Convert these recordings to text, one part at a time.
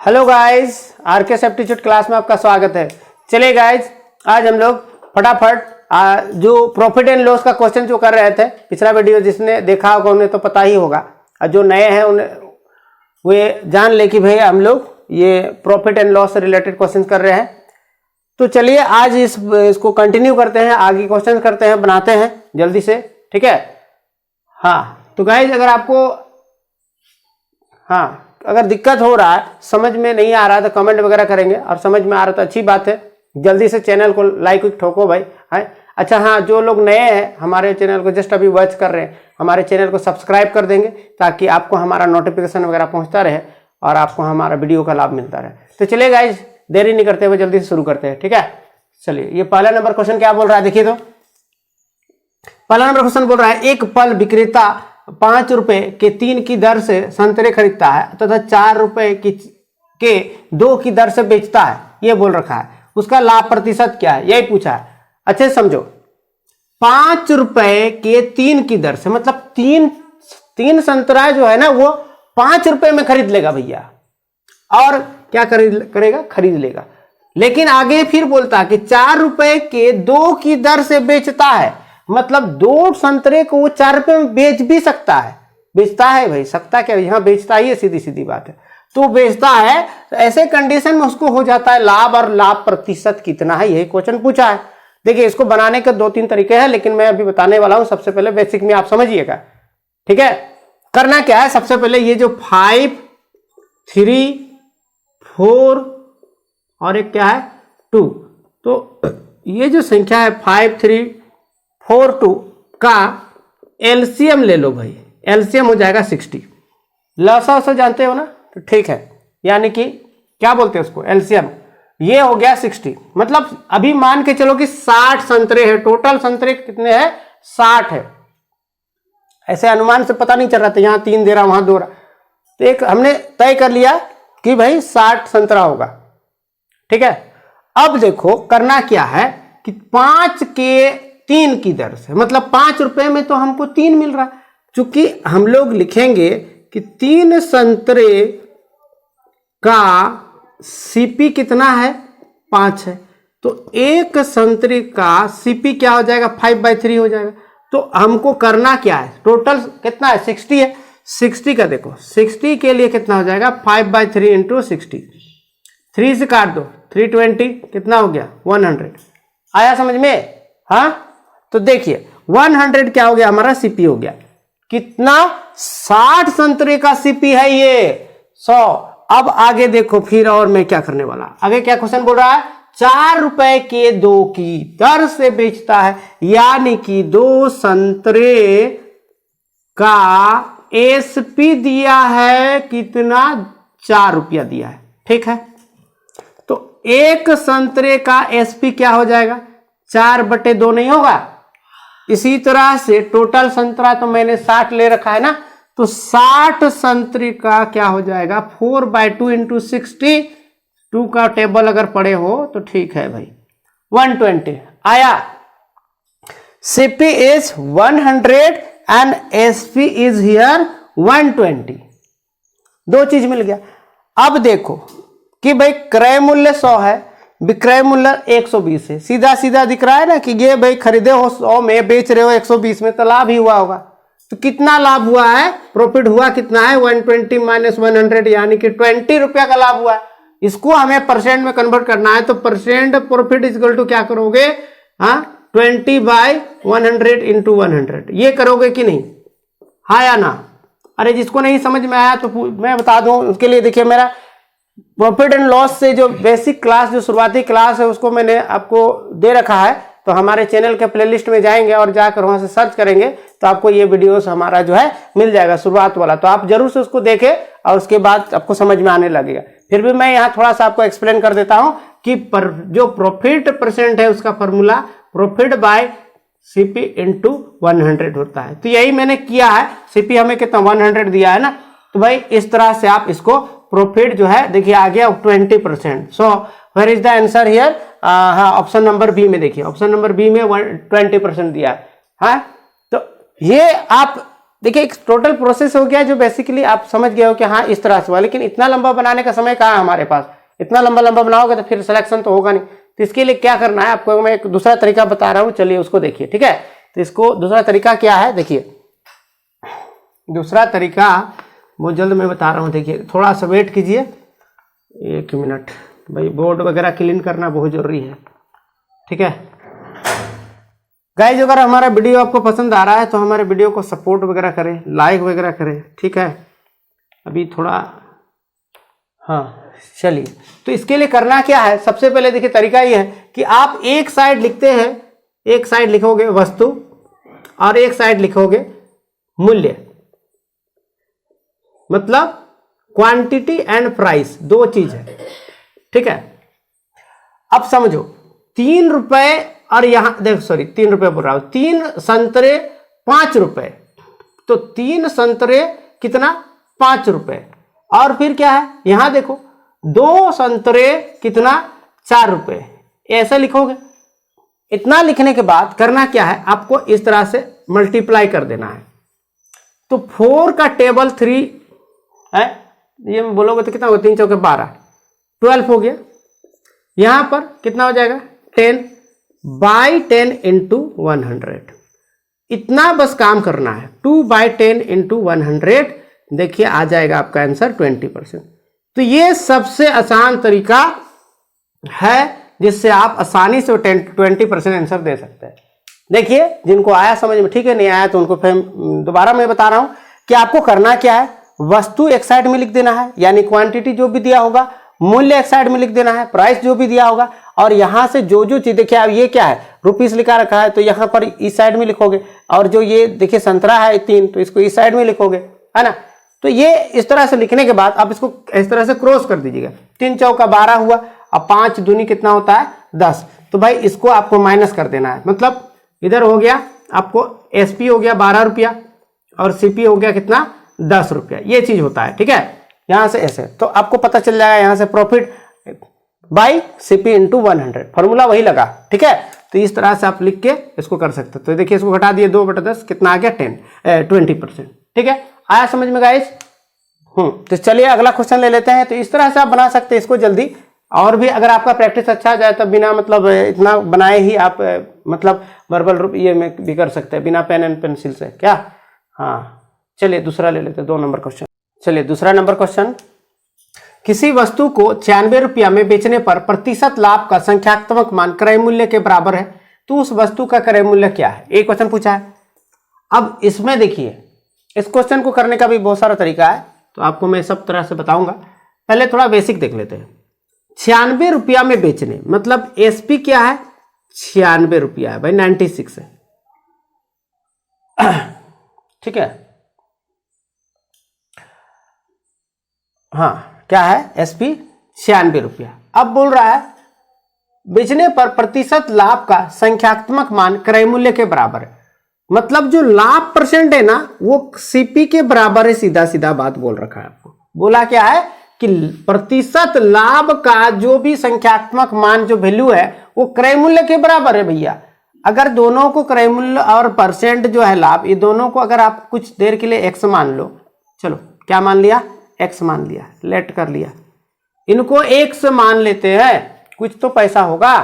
Hello guys, RK aptitude class में आपका स्वागत है। चलिए गाइस, आज हम लोग फटाफट जो प्रॉफिट एंड लॉस का क्वेश्चन जो कर रहे थे, पिछला वीडियो जिसने देखा होगा उन्हें तो पता ही होगा, और जो नए हैं उन्हें वे जान ले कि भाई हम लोग ये प्रॉफिट एंड लॉस से रिलेटेड क्वेश्चन कर रहे हैं। तो चलिए आज इसको कंटिन्यू करते हैं, आगे क्वेश्चन करते हैं, बनाते हैं जल्दी से, ठीक है। हाँ तो गाइस, अगर आपको अगर दिक्कत हो रहा है, समझ में नहीं आ रहा है तो कमेंट वगैरह करेंगे, और समझ में आ रहा तो अच्छी बात है। जल्दी से चैनल को लाइक ठोको भाई, है। अच्छा हाँ, जो लोग नए हैं हमारे चैनल को जस्ट अभी वॉच कर रहे हैं, हमारे चैनल को सब्सक्राइब कर देंगे ताकि आपको हमारा नोटिफिकेशन वगैरह पहुंचता रहे और आपको हमारा वीडियो का लाभ मिलता रहे। तो चलिए गाइज, देरी नहीं करते हुए जल्दी से शुरू करते हैं, ठीक है। चलिए, ये पहला नंबर क्वेश्चन क्या बोल रहा है, देखिए। तो पहला नंबर क्वेश्चन बोल रहा है, एक फल विक्रेता 5 रुपए के 3 की दर से संतरे खरीदता है तथा 4 रुपए के 2 की दर से बेचता है, ये बोल रखा है। उसका लाभ प्रतिशत क्या है, यही पूछा है। अच्छे समझो, 5 रुपए के 3 की दर से मतलब तीन संतरा जो है ना वो 5 रुपए में खरीद लेगा भैया, और क्या करेगा, खरीद लेगा। लेकिन आगे फिर बोलता है कि 4 रुपए के 2 की दर से बेचता है, मतलब 2 संतरे को वो 4 रुपए में बेच भी सकता है। बेचता है भाई, सकता क्या, यहां बेचता ही है, सीधी सीधी बात है। तो बेचता है, तो ऐसे कंडीशन में उसको हो जाता है लाभ, और लाभ प्रतिशत कितना है, यही क्वेश्चन पूछा है। देखिए, इसको बनाने के 2-3 तरीके हैं, लेकिन मैं अभी बताने वाला हूं। सबसे पहले बेसिक में आप समझिएगा, ठीक है। करना क्या है, सबसे पहले ये जो 5, 3, 4 और एक क्या है 2, तो ये जो संख्या है 5, 3, 4, 2 का एलसीएम ले लो भाई। एलसीएम हो जाएगा 60। लसा से जानते हो ना, तो ठीक है। यानी कि क्या बोलते हैं उसको, एलसीएम। ये हो गया 60, मतलब अभी मान के चलो कि 60 संतरे हैं। टोटल संतरे कितने हैं, 60 है। ऐसे अनुमान से पता नहीं चल रहा था, यहां 3 दे रहा, वहां 2 रहा, तो एक हमने तय कर लिया कि भाई 60 संतरा होगा, ठीक है। अब देखो करना क्या है कि 5 के 3 की दर से, मतलब 5 रुपए में तो हमको 3 मिल रहा है। चूंकि हम लोग लिखेंगे कि 3 संतरे का सीपी कितना है, 5 है, तो एक संतरे का सीपी क्या हो जाएगा, 5/3 हो जाएगा। तो हमको करना क्या है, टोटल कितना है, 60 है। 60 का देखो, 60 के लिए कितना हो जाएगा, 5/3 इंटू 60। 3 से काट दो, 320, कितना हो गया, 100। आया समझ में, हाँ। तो देखिए 100 क्या हो गया, हमारा सीपी हो गया। कितना, 60 संतरे का सीपी है ये, 100। अब आगे देखो फिर, और मैं क्या करने वाला, आगे क्या क्वेश्चन बोल रहा है, 4 रुपए के 2 की दर से बेचता है, यानी कि 2 संतरे का एसपी दिया है कितना, 4 रुपया दिया है, ठीक है। तो एक संतरे का एसपी क्या हो जाएगा, 4/2 नहीं होगा। इसी तरह से टोटल संतरा तो मैंने 60 ले रखा है ना, तो 60 संतरे का क्या हो जाएगा, 4/2 इंटू 60। 2 का टेबल अगर पढ़े हो तो ठीक है भाई, 120 आया। CP is 100 and SP is here 120। 2 चीज मिल गया। अब देखो कि भाई क्रय मूल्य 100 है, विक्रय मूल्य 120 है। सीधा सीधा दिख रहा है ना कि ये भाई खरीदे हो 100 में, बेच रहे हो 120 में, तो लाभ ही हुआ होगा। तो कितना लाभ हुआ है, प्रॉफिट हुआ कितना है, 120 माइनस 100, यानी कि 20 रुपया का लाभ हुआ है। इसको हमें परसेंट में कन्वर्ट करना है, तो परसेंट प्रॉफिट इक्वल टू क्या करोगे, 20/100 इंटू 100, ये करोगे कि नहीं, हाँ या ना। अरे जिसको नहीं समझ में आया तो मैं बता दूं, उसके लिए देखिए मेरा प्रॉफिट एंड लॉस से जो बेसिक क्लास, जो शुरुआती क्लास है, उसको मैंने आपको दे रखा है। तो हमारे चैनल के प्लेलिस्ट में जाएंगे और जाकर वहां से सर्च करेंगे तो आपको ये वीडियोस हमारा जो है मिल जाएगा, शुरुआत वाला। तो आप जरूर से उसको देखें और उसके बाद आपको समझ में आने लगेगा। फिर भी मैं यहाँ थोड़ा सा आपको एक्सप्लेन कर देता हूँ कि जो प्रॉफिट परसेंट है उसका formula profit by CP into 100 होता है। तो यही मैंने किया है। सीपी हमें कितना, 100 दिया है ना, तो भाई इस तरह से आप इसको प्रॉफिट जो है, देखिए आ गया 20%। So where is the answer here, हाँ ऑप्शन नंबर बी में देखिए, ऑप्शन नंबर बी में 20% दिया है। हाँ, तो ये आप देखिए एक टोटल प्रोसेस हो गया जो बेसिकली आप समझ गए हो कि हाँ इस तरह से हुआ, लेकिन इतना लंबा बनाने का समय कहाँ है हमारे पास, इतना लंबा लंबा बनाओगे तो फिर सिलेक्शन तो होगा नहीं। तो इसके लिए क्या करना है आपको, मैं एक दूसरा तरीका बता रहा हूँ, चलिए उसको देखिए, ठीक है। तो इसको दूसरा तरीका क्या है, देखिए दूसरा तरीका वो जल्द मैं बता रहा हूँ, देखिए थोड़ा सा वेट कीजिए 1 मिनट, भाई बोर्ड वगैरह क्लीन करना बहुत जरूरी है, ठीक है। गाइस अगर हमारा वीडियो आपको पसंद आ रहा है तो हमारे वीडियो को सपोर्ट वगैरह करें, लाइक वगैरह करें, ठीक है। अभी थोड़ा हाँ चलिए, तो इसके लिए करना क्या है, सबसे पहले देखिए तरीका ये है कि आप एक साइड लिखते हैं, एक साइड लिखोगे वस्तु और एक साइड लिखोगे मूल्य, मतलब क्वांटिटी एंड प्राइस, दो चीज है, ठीक है। अब समझो 3 रुपए और यहां देखो, सॉरी 3 रुपए बोल रहा हूं, 3 संतरे 5 रुपए, तो 3 संतरे कितना 5 रुपए, और फिर क्या है यहां देखो 2 संतरे कितना 4 रुपए, ऐसे लिखोगे। इतना लिखने के बाद करना क्या है, आपको इस तरह से मल्टीप्लाई कर देना है। तो 4 का टेबल 3 है, ये बोलोगे तो कितना होगा, 3 चौके 12, 12 हो गया। यहां पर कितना हो जाएगा 10 बाई 10 इंटू 100, इतना बस काम करना है। 2 बाई 10 इंटू 100, देखिए आ जाएगा आपका आंसर 20%। तो ये सबसे आसान तरीका है जिससे आप आसानी से 20% आंसर दे सकते हैं। देखिए जिनको आया समझ में, ठीक है, नहीं आया तो उनको फिर दोबारा मैं बता रहा हूं कि आपको करना क्या है, वस्तु एक साइड में लिख देना है, यानी क्वांटिटी जो भी दिया होगा, मूल्य एक साइड में लिख देना है, प्राइस जो भी दिया होगा, और यहां से जो जो चीज, देखिए अब ये क्या है रुपीस लिखा रखा है, तो यहां पर इस साइड में लिखोगे, और जो ये देखिए संतरा है 3, तो इसको इस साइड में लिखोगे, है ना। तो ये इस तरह से लिखने के बाद आप इसको इस तरह से क्रॉस कर दीजिएगा। 3 चौका 12 हुआ, अब 5 दूनी कितना होता है 10, तो भाई इसको आपको माइनस कर देना है, मतलब इधर हो गया आपको एसपी हो गया 12 रुपया और सीपी हो गया कितना 10 रुपया, ये चीज होता है, ठीक है। यहां से ऐसे तो आपको पता चल जाएगा, यहां से profit by CP into 100, formula वही लगा, ठीक है। तो इस तरह से आप लिख के इसको कर सकते हो। तो देखिए इसको घटा दिए 2/10, कितना आ गया 20%, ठीक है। आया समझ में गाइस? तो चलिए अगला क्वेश्चन ले लेते हैं। तो इस तरह से आप बना सकते हैं इसको जल्दी, और भी अगर आपका प्रैक्टिस अच्छा आ जाए तब बिना मतलब इतना बनाए ही आप मतलब वर्बल रूप ये में भी कर सकते हैं बिना पेन एंड पेंसिल से, क्या? हाँ चलिए दूसरा ले लेते हैं, 2 नंबर क्वेश्चन। चलिए दूसरा नंबर क्वेश्चन, किसी वस्तु को 96 रुपया में बेचने पर प्रतिशत लाभ का संख्यात्मक मान क्रय मूल्य के बराबर है, तो उस वस्तु का क्रय मूल्य क्या है? एक क्वेश्चन पूछा है। अब इसमें देखिए इस क्वेश्चन को करने का भी बहुत सारा तरीका है, तो आपको मैं सब तरह से बताऊंगा। पहले थोड़ा बेसिक देख लेते हैं। 96 रुपया में बेचने, मतलब एसपी क्या है 96 रुपया है भाई, 96 है, ठीक है। हाँ क्या है एसपी 96 रुपया। अब बोल रहा है बेचने पर प्रतिशत लाभ का संख्यात्मक मान क्रय मूल्य के बराबर है, मतलब जो लाभ परसेंट है ना वो सीपी के बराबर है, सीधा सीधा बात बोल रखा है आपको। बोला क्या है कि प्रतिशत लाभ का जो भी संख्यात्मक मान जो वैल्यू है वो क्रय मूल्य के बराबर है भैया। अगर दोनों को क्रय मूल्य और परसेंट जो है लाभ, ये दोनों को अगर आप कुछ देर के लिए एक्स मान लो, चलो क्या मान लिया एक्स मान लिया, लेट कर लिया, इनको एक्स मान लेते हैं, कुछ तो पैसा होगा।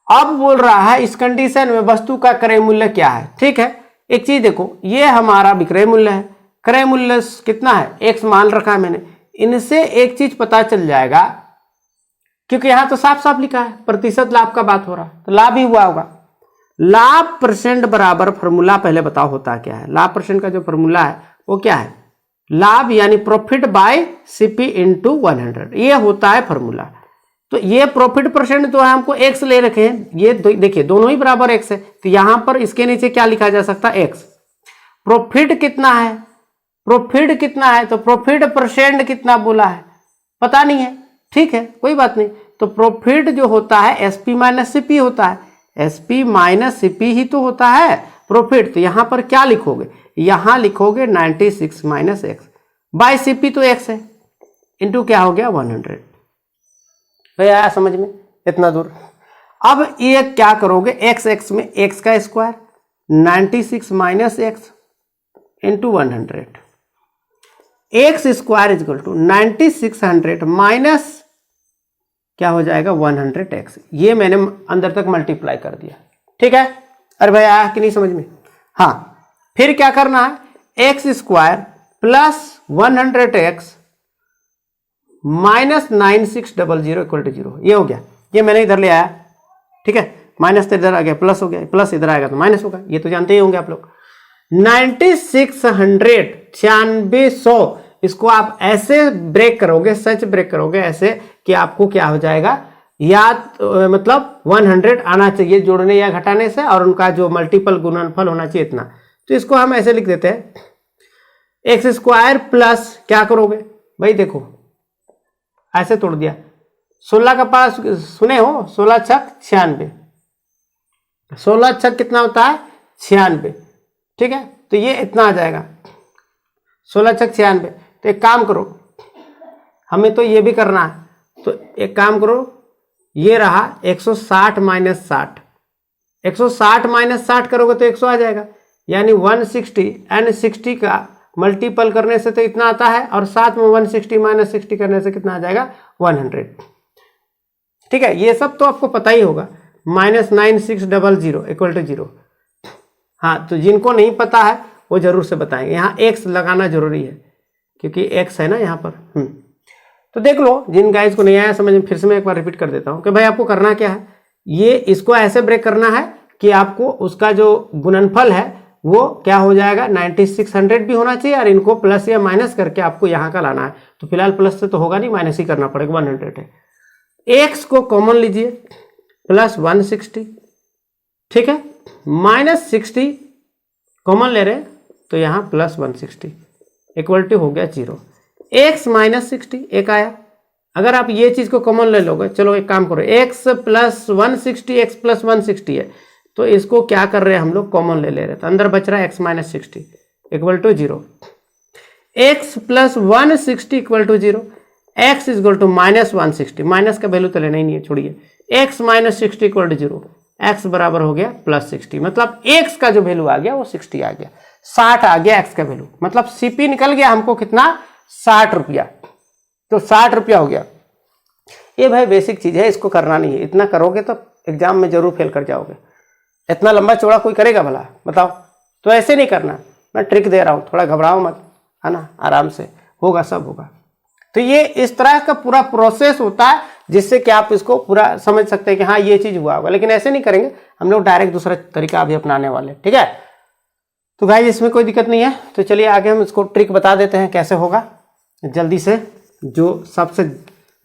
अब बोल रहा है इस कंडीशन में वस्तु का क्रय मूल्य क्या है, ठीक है। एक चीज देखो, ये हमारा विक्रय मूल्य है, क्रय मूल्य कितना है एक्स मान रखा है मैंने। इनसे एक चीज पता चल जाएगा, क्योंकि यहां तो साफ साफ लिखा है प्रतिशत लाभ का बात हो रहा है, तो लाभ ही हुआ होगा। लाभ परसेंट बराबर फॉर्मूला पहले बताओ होता क्या है। लाभ परसेंट का जो फॉर्मूला है वो क्या है, लाभ यानी प्रॉफिट बाय सीपी इंटू 100, ये होता है फॉर्मूला। तो ये प्रॉफिट परसेंट तो है हमको एक्स ले रखे हैं, ये देखिए दोनों ही बराबर एक्स है, तो यहां पर इसके नीचे क्या लिखा जा सकता है एक्स। प्रॉफिट कितना है, प्रॉफिट कितना है, तो प्रॉफिट परसेंट कितना बोला है पता नहीं है, ठीक है कोई बात नहीं। तो प्रॉफिट जो होता है एसपी माइनस सीपी होता है, एसपी माइनस सीपी ही तो होता है प्रॉफिट। तो यहां पर क्या लिखोगे, यहां लिखोगे 96 माइनस एक्स बाय सीपी, तो एक्स है, इंटू क्या हो गया 100। भैया आया समझ में इतना दूर? अब ये क्या करोगे, एक्स एक्स में एक्स का square 96 minus x into 100, x square is equal to 9600 minus क्या हो जाएगा 100x। ये मैंने अंदर तक मल्टीप्लाई कर दिया, ठीक है। अरे भाई आया कि नहीं समझ में? हाँ, फिर क्या करना है, x square plus 100x minus 9600 equal to 0। ये हो गया, ये मैंने इधर ले आया, ठीक है। माइनस तो इधर आ गया, प्लस हो गया, प्लस इधर आएगा तो माइनस होगा, ये तो जानते ही होंगे आप लोग। 9600 इसको आप ऐसे ब्रेक करोगे, सच ब्रेक करोगे ऐसे कि आपको क्या हो जाएगा, याद मतलब 100 आना चाहिए जोड़ने या घटाने से, और उनका जो मल्टीपल गुणनफल होना चाहिए इतना। तो इसको हम ऐसे लिख देते हैं, एक्स स्क्वायर प्लस क्या करोगे भाई, देखो ऐसे तोड़ दिया, 16 का पास सुने हो, 16 छक 96, 16 छक कितना होता है 96, ठीक है। तो ये इतना आ जाएगा 16 छक 96। तो एक काम करो, हमें तो ये भी करना है, तो एक काम करो, ये रहा 160 माइनस 60, 160 माइनस 60 करोगे तो 100 आ जाएगा, यानी 160 एंड 60 का मल्टीपल करने से तो इतना आता है, और साथ में 160 माइनस 60 करने से कितना आ जाएगा 100, ठीक है। ये सब तो आपको पता ही होगा, माइनस 9600 इक्वल टू 0। हाँ, तो जिनको नहीं पता है वो जरूर से बताएंगे, यहाँ एक्स लगाना जरूरी है क्योंकि एक्स है ना यहाँ पर। तो देख लो, जिन गाइस को नहीं आया समझ में, फिर से मैं एक बार रिपीट कर देता हूँ कि भाई आपको करना क्या है, ये इसको ऐसे ब्रेक करना है कि आपको उसका जो गुणनफल है वो क्या हो जाएगा 9600 भी होना चाहिए, और इनको प्लस या माइनस करके आपको यहाँ का लाना है। तो फिलहाल प्लस से तो होगा नहीं, माइनस ही करना पड़ेगा, 100 है। एक्स को कॉमन लीजिए, प्लस 160, ठीक है, माइनस 60 कॉमन ले रहे तो यहाँ प्लस 160 इक्वल टू हो गया 0। एक्स माइनस 60 एक आया, अगर आप ये चीज को कॉमन ले लोगे, चलो एक काम करो, एक्स प्लस 160 एक्स प्लस 160 है, तो इसको क्या कर रहे हैं हम लोग कॉमन ले रहे हैं, तो अंदर बच रहा है x minus 60 equal to 0। X plus 160 equal to 0, x is equal to minus 160, minus का वैल्यू तो लेना ही नहीं है, छोड़िए, x minus 60 equal to 0, x बराबर हो गया प्लस 60, मतलब एक्स का जो वैल्यू आ गया वो 60 आ गया, 60 आ गया एक्स का वैल्यू, मतलब सीपी निकल गया हमको कितना 60 रुपया, तो 60 रुपया हो गया। ये भाई बेसिक चीज है, इसको करना नहीं है, इतना करोगे तो एग्जाम में जरूर फेल कर जाओगे। इतना लंबा चौड़ा कोई करेगा भला, बताओ? तो ऐसे नहीं करना, मैं ट्रिक दे रहा हूँ, थोड़ा घबराओ मत, है ना, आराम से होगा, सब होगा। तो ये इस तरह का पूरा प्रोसेस होता है जिससे कि आप इसको पूरा समझ सकते हैं कि हाँ ये चीज हुआ होगा, लेकिन ऐसे नहीं करेंगे हम लोग, डायरेक्ट दूसरा तरीका अभी अपनाने वाले, ठीक है। तो गाइस इसमें कोई दिक्कत नहीं है, तो चलिए आगे हम इसको ट्रिक बता देते हैं कैसे होगा जल्दी से, जो सबसे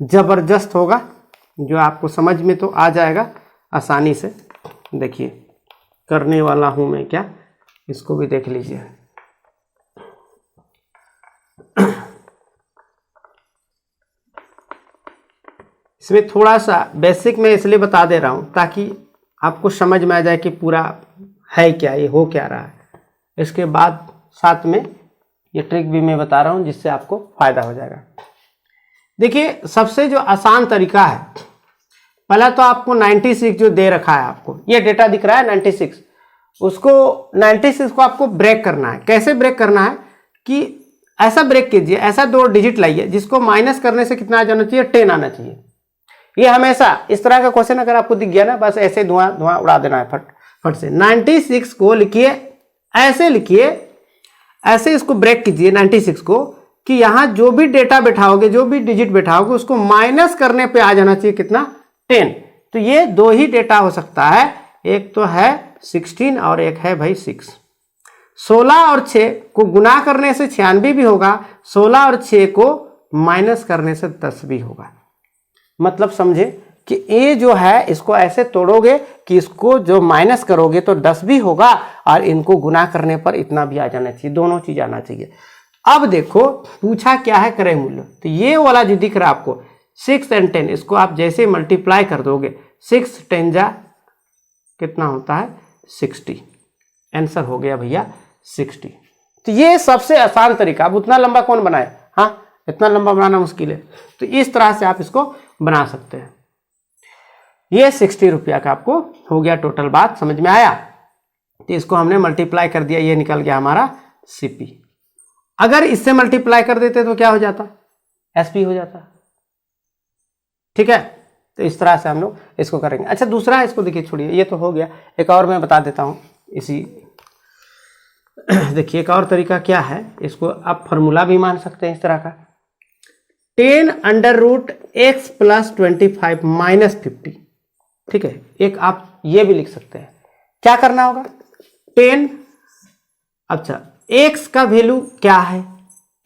जबरदस्त होगा, जो आपको समझ में तो आ जाएगा आसानी से। देखिए करने वाला हूं मैं क्या, इसको भी देख लीजिए। इसमें थोड़ा सा बेसिक में इसलिए बता दे रहा हूं ताकि आपको समझ में आ जाए कि पूरा है क्या, ये हो क्या रहा है। इसके बाद साथ में ये ट्रिक भी मैं बता रहा हूं जिससे आपको फायदा हो जाएगा। देखिए सबसे जो आसान तरीका है, पहला तो आपको 96 जो दे रखा है, आपको ये डेटा दिख रहा है 96, उसको 96 को आपको ब्रेक करना है। कैसे ब्रेक करना है कि ऐसा ब्रेक कीजिए, ऐसा 2 डिजिट लाइए जिसको माइनस करने से कितना आ जाना चाहिए 10 आना चाहिए। ये हमेशा इस तरह का क्वेश्चन अगर आपको दिख गया ना, बस ऐसे धुआं धुआं उड़ा देना है फट फट से। 96 को लिखिए, ऐसे लिखिए, ऐसे इसको ब्रेक कीजिए 96 को, कि यहां जो भी डेटा बैठाओगे, जो भी डिजिट बैठाओगे, उसको माइनस करने पे आ जाना चाहिए कितना 10। तो ये 2 ही डेटा हो सकता है, एक तो है 16 और एक है भाई 6। 16 और 6 को गुना करने से 96 भी होगा, 16 और 6 को माइनस करने से 10 भी होगा। मतलब समझे कि ये जो है इसको ऐसे तोड़ोगे कि इसको जो माइनस करोगे तो 10 भी होगा, और इनको गुना करने पर इतना भी आ जाना चाहिए, दोनों चीज आना चाहिए। अब देखो पूछा क्या है क्रय मूल्य, तो ये वाला जो दिख रहा है आपको 6 और 10, इसको आप जैसे मल्टीप्लाई कर दोगे, 6 10 जा कितना होता है 60, आंसर हो गया भैया 60। तो ये सबसे आसान तरीका। अब उतना लंबा कौन बनाए, हाँ इतना लंबा बनाना मुश्किल है, तो इस तरह से आप इसको बना सकते हैं। ये 60 रुपया का आपको हो गया टोटल, बात समझ में आया। तो इसको हमने मल्टीप्लाई कर दिया, ये निकल गया हमारा Cp। अगर इससे मल्टीप्लाई कर देते तो क्या हो जाता, Sp हो जाता। ठीक है, तो इस तरह से हम लोग इसको करेंगे। अच्छा दूसरा इसको देखिए, छोड़िए ये तो हो गया, एक और मैं बता देता हूँ इसी देखिए एक और तरीका क्या है, इसको आप फॉर्मूला भी मान सकते हैं इस तरह का, 10√x + 25 - 50। ठीक है, एक आप ये भी लिख सकते हैं। क्या करना होगा, 10, अच्छा x का वैल्यू क्या है,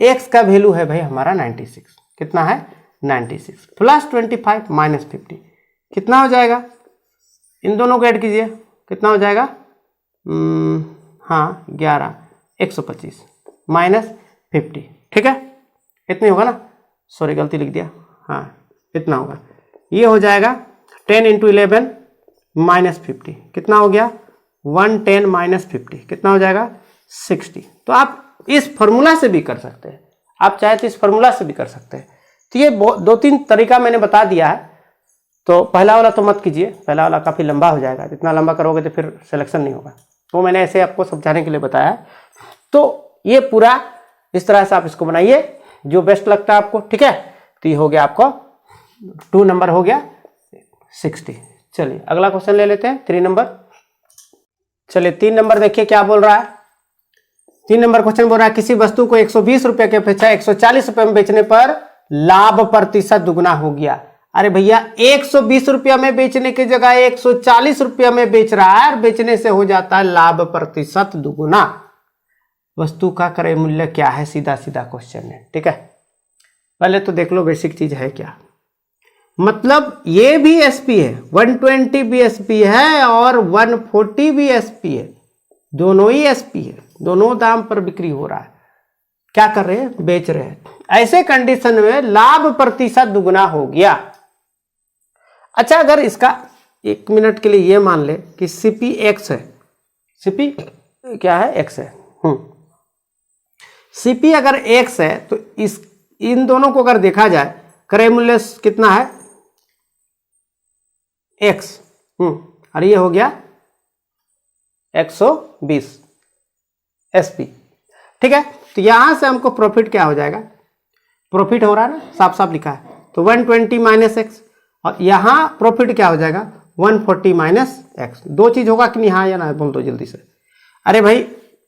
x का वैल्यू है भाई हमारा 96, कितना है 96, + 25 - 50 कितना हो जाएगा, इन दोनों को ऐड कीजिए, कितना हो जाएगा, हाँ 11, 125 - 50। ठीक है, इतनी होगा ना, सॉरी गलती लिख दिया, हाँ इतना होगा, ये हो जाएगा 10 × 11 - 50 कितना हो गया, 110 - 50 कितना हो जाएगा 60। तो आप इस फॉर्मूला से भी कर सकते हैं, आप चाहे तो इस फॉर्मूला से भी कर सकते हैं। तो ये 2-3 तरीका मैंने बता दिया है। तो पहला वाला तो मत कीजिए, पहला वाला काफ़ी लंबा हो जाएगा, इतना लंबा करोगे तो फिर सिलेक्शन नहीं होगा, तो मैंने ऐसे आपको समझाने के लिए बताया है। तो ये पूरा इस तरह से आप इसको बनाइए, जो बेस्ट लगता है आपको। ठीक है, तो ये हो गया आपको 2 नंबर हो गया 60। चलिए अगला क्वेश्चन ले लेते हैं, 3 नंबर। चलिए 3 नंबर देखिए क्या बोल रहा है। 3 नंबर क्वेश्चन बोल रहा है किसी वस्तु को 120 रुपए की अपेक्षा 140 रुपए में बेचने पर लाभ प्रतिशत दुगना हो गया। अरे भैया 120 रुपया में बेचने की जगह 140 रुपया में बेच रहा है, और बेचने से हो जाता है लाभ प्रतिशत दुगुना। वस्तु का क्रय मूल्य क्या है, सीधा सीधा क्वेश्चन है। ठीक है, पहले तो देख लो बेसिक चीज है क्या, मतलब ये भी एसपी है, 120 भी एसपी है और 140 भी एसपी है, दोनों ही एसपी है, दोनों दाम पर बिक्री हो रहा है। क्या कर रहे हैं, बेच रहे हैं। ऐसे कंडीशन में लाभ प्रतिशत दुगना हो गया। अच्छा अगर इसका 1 मिनट के लिए ये मान ले कि सीपी एक्स है, सीपी क्या है, एक्स है, सीपी अगर एक्स है तो इन दोनों को अगर देखा जाए क्रय मूल्य कितना है, एक्स, और ये हो गया 120 एसपी। ठीक है, तो यहां से हमको प्रॉफिट क्या हो जाएगा, प्रॉफिट हो रहा है ना, साफ साफ लिखा है, तो 120 - x, और यहां प्रॉफिट क्या हो जाएगा 140 - x। दो चीज होगा कि नहीं, हाँ या ना बोल दो जल्दी से। अरे भाई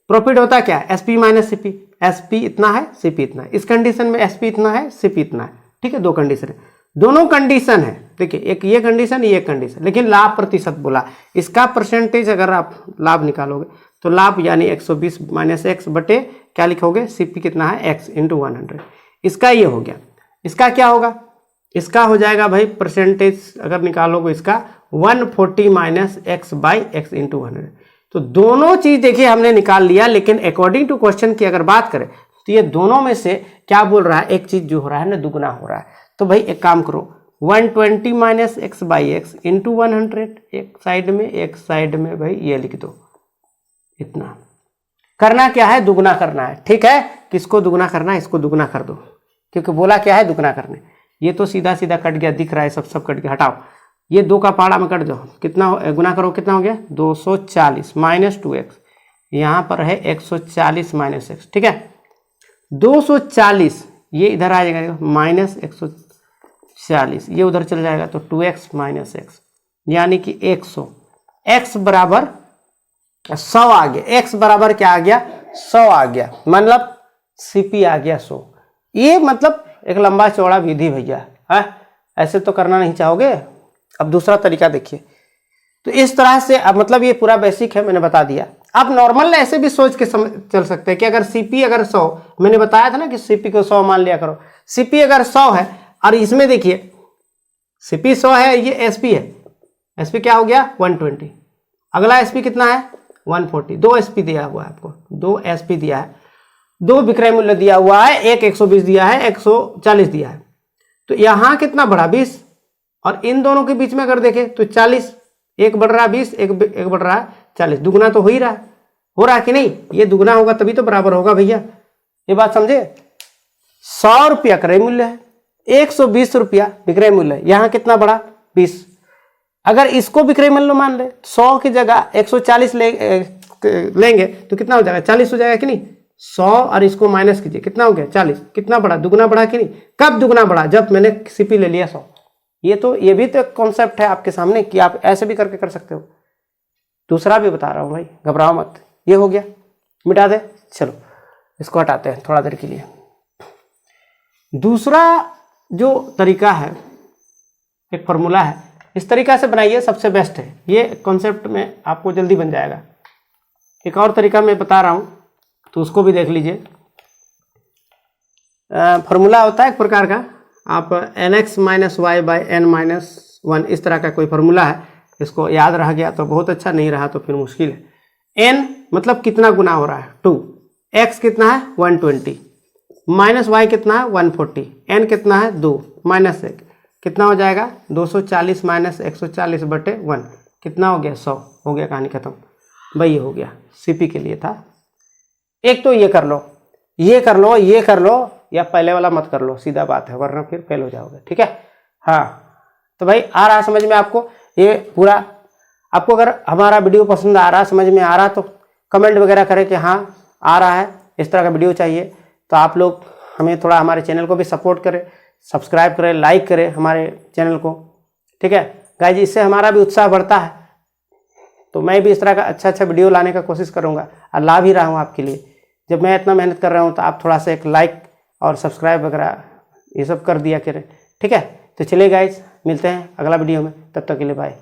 प्रॉफिट होता क्या, एसपी - सीपी, एसपी इतना है सीपी इतना है, इस कंडीशन में एसपी इतना है सीपी इतना है। ठीक है, दो कंडीशन है, दोनों कंडीशन है। देखिए एक ये कंडीशन, ये कंडीशन, लेकिन लाभ प्रतिशत बोला, इसका परसेंटेज अगर आप लाभ निकालोगे तो लाभ यानी 120 - x बटे क्या लिखोगे, सीपी कितना है x × 100। इसका ये हो गया, इसका क्या होगा, इसका हो जाएगा भाई परसेंटेज अगर निकालोगे इसका 140 - x / x × 100। तो दोनों चीज देखिए हमने निकाल लिया, लेकिन अकॉर्डिंग टू क्वेश्चन की अगर बात करें तो ये दोनों में से क्या बोल रहा है, एक चीज जो हो रहा है ना दुगना हो रहा है। तो भाई एक काम करो, 120 - x / x × 100 एक साइड में, एक साइड में भाई ये लिख दो, इतना करना क्या है, दुगना करना है। ठीक है, किसको दुगना करना है, इसको दुगना कर दो, क्योंकि बोला क्या है दुगना करने। ये तो सीधा सीधा कट गया, दिख रहा है, सब कट गया, हटाओ, ये 2 का पाड़ा में कट जाओ, कितना गुना करो, कितना हो गया 240 - 2x, यहाँ पर है 140 - x। ठीक है, 240 ये इधर आ जाएगा -140, ये उधर चल जाएगा तो 2x - x, यानी कि 100, x बराबर 100 आ गया, x बराबर क्या आ गया 100 आ गया, मतलब सीपी आ गया 100। ये मतलब एक लंबा चौड़ा विधि भैया है, ऐसे तो करना नहीं चाहोगे। अब दूसरा तरीका देखिए, तो इस तरह से अब मतलब ये पूरा बेसिक है, मैंने बता दिया। आप नॉर्मल ऐसे भी सोच के चल सकते हैं कि अगर सीपी अगर 100, मैंने बताया था ना कि सीपी को 100 मान लिया करो, सीपी अगर 100 है और इसमें देखिए सीपी 100 है, ये एसपी है, एसपी क्या हो गया 120, अगला एसपी कितना है 140, 2 एसपी दिया हुआ है आपको, 2 एसपी दिया है, 2 विक्रय मूल्य दिया हुआ है, एक 120 दिया है, 140 दिया है, तो यहां कितना बढ़ा 20, और इन दोनों के बीच में अगर देखें तो 40, एक बढ़ रहा है 20, एक बढ़ रहा है 40, दुगना तो हो ही रहा है, हो रहा है कि नहीं, ये दुगना होगा तभी तो बराबर होगा भैया, ये बात समझे। 100 रुपया क्रय मूल्य है, 120 रुपया विक्रय मूल्य है, यहां कितना बढ़ा 20, अगर इसको विक्रय मूल्य मान ले 100 की जगह 140 लेंगे तो कितना हो जाएगा 40 हो जाएगा कि नहीं, 100 और इसको माइनस कीजिए, कितना हो गया 40। कितना बढ़ा, दुगना बढ़ा कि नहीं? कब दुगना बढ़ा? जब मैंने सीपी ले लिया 100। ये भी तो एक कॉन्सेप्ट है आपके सामने कि आप ऐसे भी करके कर सकते हो। दूसरा भी बता रहा हूँ भाई, घबराओ मत। ये हो गया, मिटा दे। चलो इसको हटाते हैं थोड़ा देर के लिए। दूसरा जो तरीका है, एक फॉर्मूला है, इस तरीका से बनाइए, सबसे बेस्ट है। ये कॉन्सेप्ट में आपको जल्दी बन जाएगा। एक और तरीका मैं बता रहा हूँ, तो उसको भी देख लीजिए। फॉर्मूला होता है एक प्रकार का, आप nx - y बाई n - 1 इस तरह का कोई फॉर्मूला है। इसको याद रह गया तो बहुत अच्छा, नहीं रहा तो फिर मुश्किल है। n मतलब कितना गुना हो रहा है 2, x कितना है 120, माइनस y कितना है 140, n कितना है 2 माइनस 1 कितना हो जाएगा 240 माइनस 140/1 कितना हो गया 100। हो गया, कहानी खत्म भाई। ये हो गया, सीपी के लिए था। एक तो ये कर लो, ये कर लो, ये कर लो, या पहले वाला मत कर लो, सीधा बात है, वरना फिर फेल हो जाओगे। ठीक है, हाँ। तो भाई आ रहा समझ में आपको ये पूरा? आपको अगर हमारा वीडियो पसंद आ रहा, समझ में आ रहा, तो कमेंट वगैरह करें कि हाँ आ रहा है, इस तरह का वीडियो चाहिए। तो आप लोग हमें थोड़ा, हमारे चैनल को भी सपोर्ट करें, सब्सक्राइब करें, लाइक करें हमारे चैनल को। ठीक है गाइस, इससे हमारा भी उत्साह बढ़ता है। तो मैं भी इस तरह का अच्छा वीडियो लाने का कोशिश करूँगा और ला भी रहा हूँ आपके लिए। जब मैं इतना मेहनत कर रहा हूँ तो आप थोड़ा सा एक लाइक और सब्सक्राइब वगैरह ये सब कर दिया करें। ठीक है, तो चलिए गाइस, मिलते हैं अगला वीडियो में, तब तक के लिए बाय।